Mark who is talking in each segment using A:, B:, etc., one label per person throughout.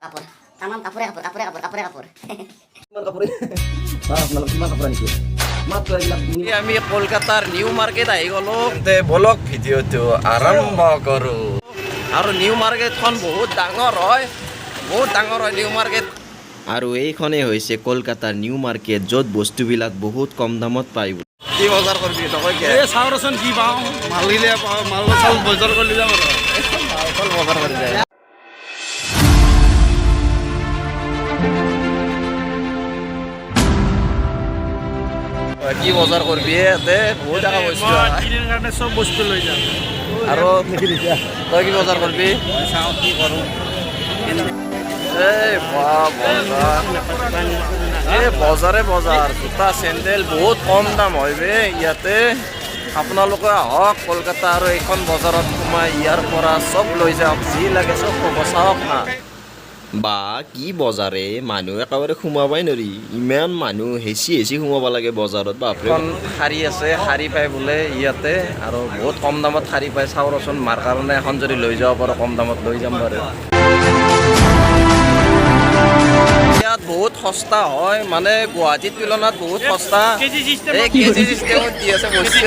A: কাপোৰ তামাম কাপোৰে কাপোৰ কাপোৰে কাপোৰ কাপোৰে কাপোৰ
B: কিমান কাপোৰে আপোনালোক কিমান কাপোৰ আনিছে মাত্ৰ এইবিলাক
C: আমি কলকাতাৰ নিউ মাৰ্কেট আহি গ'লো বলক ভিডিঅ'টো আৰম্ভ কৰোঁ আৰু নিউ মাৰ্কেটখন বহুত ডাঙৰ হয় নিউ মাৰ্কেট আৰু এইখনেই হৈছে কলকাতাৰ নিউ মাৰ্কেট য'ত বস্তুবিলাক বহুত কম দামত পায় কি বজাৰ কৰিবি তই
D: চাওঁ ৰচোন কি পাওঁ মাল গিলে পাওঁ মাল চাল বজাৰ কৰি যাম আৰু
C: বজাৰ কৰি যায় কি বজাৰ কৰিবি ইয়াতে বহুত টকা বস্তু
D: তিনিৰ কাৰণে চব বস্তু লৈ যাম
C: আৰু তই কি বজাৰ কৰিবি
D: চাওঁ কি কৰোঁ
C: এই বজাৰে বজাৰ জোতা চেণ্ডেল বহুত কম দাম হয় বে ইয়াতে আপোনালোকে আহক কলকাতা আৰু এইখন বজাৰত সোমাই ইয়াৰ পৰা চব লৈ যাওক যি লাগে চব ক'ব চাওক না বা কি বজাৰে মানুহ একেবাৰে সোমাবই নোৱাৰি ইমান মানুহ হেঁচি সোমাব লাগে বজাৰত বাপৰে শাৰী আছে শাৰী পায় বোলে ইয়াতে আৰু বহুত কম দামত শাৰী পায় চাওঁ ৰচোন মাৰ কাৰণে এখন যদি লৈ যাব পাৰোঁ কম দামত লৈ যাম বাৰু ইয়াত বহুত সস্তা হয় মানে গুৱাহাটীৰ তুলনাত বহুত সস্তা কেজি চিষ্টেমত দি আছে বস্তু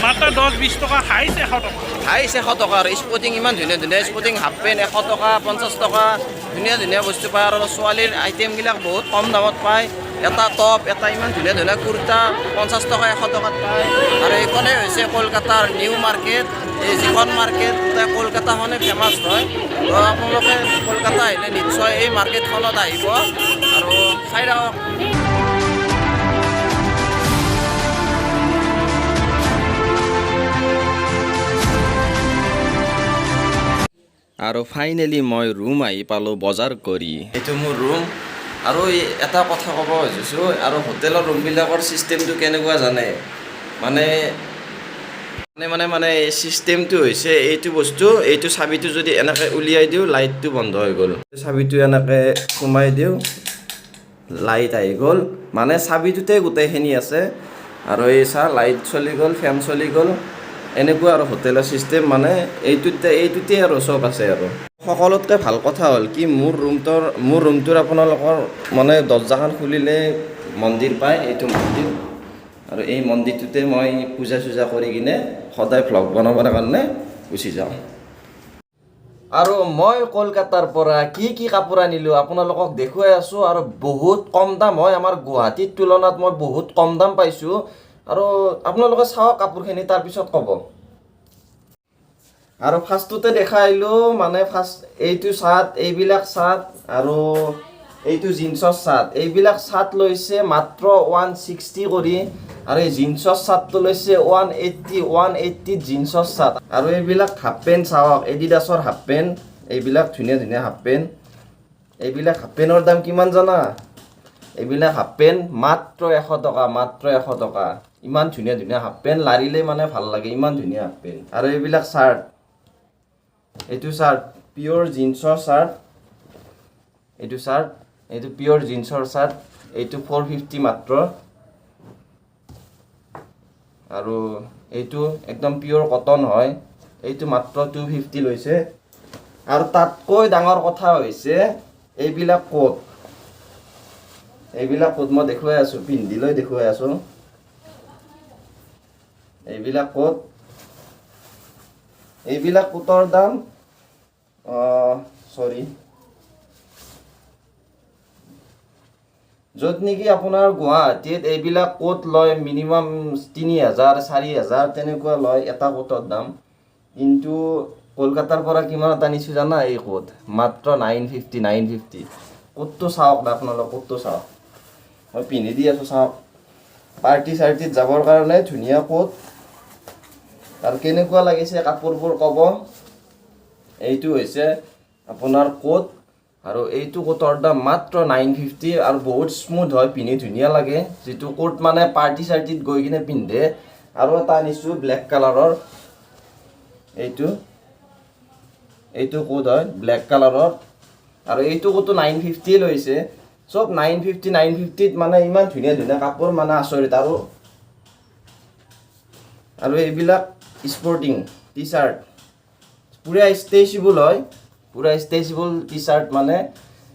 D: মাত্ৰ 10-20 টকা হাইছ 100 টকা
C: হাইছ 100 টকা আৰু স্পৰ্টিং ইমান ধুনীয়া স্পৰ্টিং হাফ পেণ্ট 100 টকা 50 টকা ধুনীয়া বস্তু পায় আৰু ছোৱালীৰ আইটেমবিলাক বহুত কম দামত পায় এটা টপ এটা ইমান ধুনীয়া কুৰ্তা 50 টকা 100 টকাত পায় আৰু এইখনেই হৈছে কলকাতাৰ নিউ মাৰ্কেট এই যিখন মাৰ্কেট কলকাতাখনে ফেমাছ হয় তো আপোনালোকে কলকাতা আহিলে নিশ্চয় এই মাৰ্কেটখনত আহিব আৰু চাই ৰাখক আৰু ফাইনেলি মই ৰুম আহি পালোঁ বজাৰ কৰি এইটো মোৰ ৰুম আৰু এটা কথা ক'ব খুজিছোঁ আৰু হোটেলৰ ৰুমবিলাকৰ ছিষ্টেমটো কেনেকুৱা জানে মানে ছিষ্টেমটো হৈছে এইটো বস্তু এইটো চাবিটো যদি এনেকৈ উলিয়াই দিওঁ লাইটটো বন্ধ হৈ গ'ল চাবিটো এনেকৈ সোমাই দিওঁ লাইট আহি গ'ল মানে চাবিটোতে গোটেইখিনি আছে আৰু এই চাহ লাইট চলি গ'ল ফেন চলি গ'ল এনেকুৱা আৰু হোটেলৰ ছিষ্টেম মানে এইটোতে আৰু চব আছে আৰু সকলোতকৈ ভাল কথা হ'ল কি মোৰ ৰুমটোৰ আপোনালোকৰ মানে দৰ্জাখন খুলিলে মন্দিৰ পায় এইটো মন্দিৰ আৰু এই মন্দিৰটোতে মই পূজা চূজা কৰি কিনে সদায় ভ্লগ বনাবৰ কাৰণে গুচি যাওঁ আৰু মই কলকাতাৰ পৰা কি কাপোৰ আনিলোঁ আপোনালোকক দেখুৱাই আছোঁ আৰু বহুত কম দাম হয় আমাৰ গুৱাহাটীৰ তুলনাত মই বহুত কম দাম পাইছোঁ আৰু আপোনালোকে চাওক কাপোৰখিনি তাৰপিছত ক'ব আৰু ফাৰ্ষ্টতে দেখাইলোঁ মানে এইটো চাৰ্ট এইবিলাক চাৰ্ট আৰু এইটো জিন্সৰ চাৰ্ট এইবিলাক চাৰ্ট লৈছে মাত্ৰ 160 কৰি আৰু এই জিন্সৰ চাৰ্টটো লৈছে 180 জিন্সৰ চাৰ্ট আৰু এইবিলাক হাফ পেণ্ট চাওক এডিডাছৰ হাফ পেণ্ট এইবিলাক ধুনীয়া হাফ পেণ্ট এইবিলাক হাফ পেণ্টৰ দাম কিমান জানা এইবিলাক হাফ পেণ্ট মাত্ৰ 100 টকা ইমান ধুনীয়া হাফ পেণ্ট লাৰিলে মানে ভাল লাগে ইমান ধুনীয়া হাফ পেণ্ট আৰু এইবিলাক চাৰ্ট এইটো চাৰ্ট পিয়'ৰ জিন্সৰ চাৰ্ট এইটো পিয়'ৰ জিন্সৰ চাৰ্ট এইটো 450 মাত্ৰ আৰু এইটো একদম পিয়'ৰ কটন হয় এইটো মাত্ৰ 250 লৈছে আৰু তাতকৈ ডাঙৰ কথা হৈছে এইবিলাক কোট মই দেখুৱাই আছোঁ পিন্ধি লৈ দেখুৱাই আছোঁ এইবিলাক কোটৰ দাম য'ত নেকি আপোনাৰ গুৱাহাটীত এইবিলাক কোট লয় মিনিমাম 3,000-4,000 তেনেকুৱা লয় এটা কোটৰ দাম কিন্তু কলকাতাৰ পৰা কিমানত আনিছোঁ জানা এই কোট মাত্ৰ 950 কোটটো চাওক না আপোনালোক কোটটো চাওক মই পিন্ধি দি আছোঁ চাওক পাৰ্টি চাৰ্টিত যাবৰ কাৰণে ধুনীয়া কোট আৰু কেনেকুৱা লাগিছে কাপোৰবোৰ ক'ব এইটো হৈছে আপোনাৰ কোট আৰু এইটো কোটৰ দাম মাত্ৰ 950 আৰু বহুত স্মুথ হয় পিন্ধি ধুনীয়া লাগে যিটো কোট মানে পাৰ্টি চাৰ্টিত গৈ কিনে পিন্ধে আৰু এটা আনিছোঁ ব্লেক কালাৰৰ এইটো কোট হয় ব্লেক কালাৰৰ আৰু এইটো কোটটো 950 লৈছে চব 950ত মানে ইমান ধুনীয়া কাপোৰ মানে আচৰিত আৰু এইবিলাক স্পৰ্টিং টি চাৰ্ট পুৰা ষ্ট্ৰেচেবল হয় পুৰা ষ্ট্ৰেচেবল টি চাৰ্ট মানে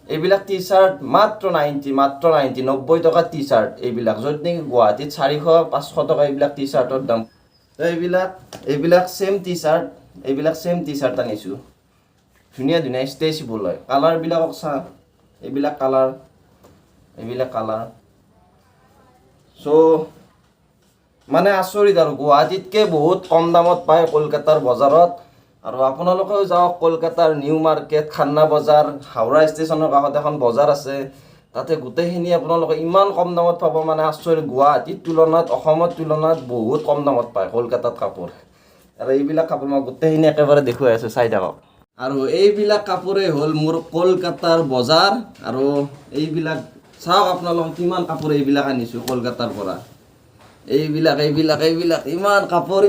C: এইবিলাক টি চাৰ্ট মাত্ৰ 90 টকা টি চাৰ্ট এইবিলাক য'ত নেকি গুৱাহাটীত 400-500 টকা এইবিলাক টি চাৰ্টৰ দাম এইবিলাক ছেম টি চাৰ্ট আনিছোঁ ধুনীয়া ষ্ট্ৰেচেবল হয় কালাৰবিলাকক চা এইবিলাক কালাৰ চ' মানে আচৰিত আৰু গুৱাহাটীতকৈ বহুত কম দামত পায় কলকাতাৰ বজাৰত আৰু আপোনালোকেও যাওক কলকাতাৰ নিউ মাৰ্কেট খান্না বজাৰ হাওৰা ষ্টেচনৰ কাষত এখন বজাৰ আছে তাতে গোটেইখিনি আপোনালোকে ইমান কম দামত পাব মানে আচৰিত গুৱাহাটীৰ তুলনাত অসমৰ তুলনাত বহুত কম দামত পায় কলকাতাত কাপোৰ আৰু এইবিলাক কাপোৰ মই গোটেইখিনি একেবাৰে দেখুৱাই আছোঁ চাই থাকক আৰু এইবিলাক কাপোৰেই হ'ল মোৰ কলকাতাৰ বজাৰ আৰু এইবিলাক চাওক আপোনালোকে কিমান কাপোৰ এইবিলাক আনিছোঁ কলকাতাৰ পৰা এইবিলাক ইমান কাপোৰ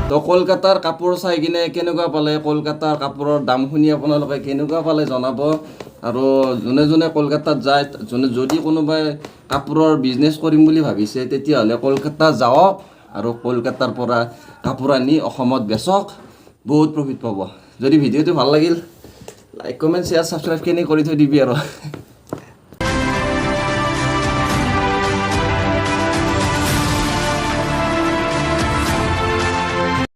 C: তো কলকাতাৰ কাপোৰ চাই কিনে কেনেকুৱা পালে কলকাতাৰ কাপোৰৰ দাম শুনি আপোনালোকে কেনেকুৱা পালে জনাব আৰু যোনে কলকাতাত যায় যদি কোনোবাই কাপোৰৰ বিজনেছ কৰিম বুলি ভাবিছে তেতিয়াহ'লে কলকাতা যাওক আৰু কলকাতাৰ পৰা কাপোৰ আনি অসমত বেচক বহুত প্ৰফিট পাব যদি ভিডিঅ'টো ভাল লাগিল লাইক কমেণ্ট শ্বেয়াৰ ছাবস্ক্ৰাইব কেনে কৰি থৈ দিবি আৰু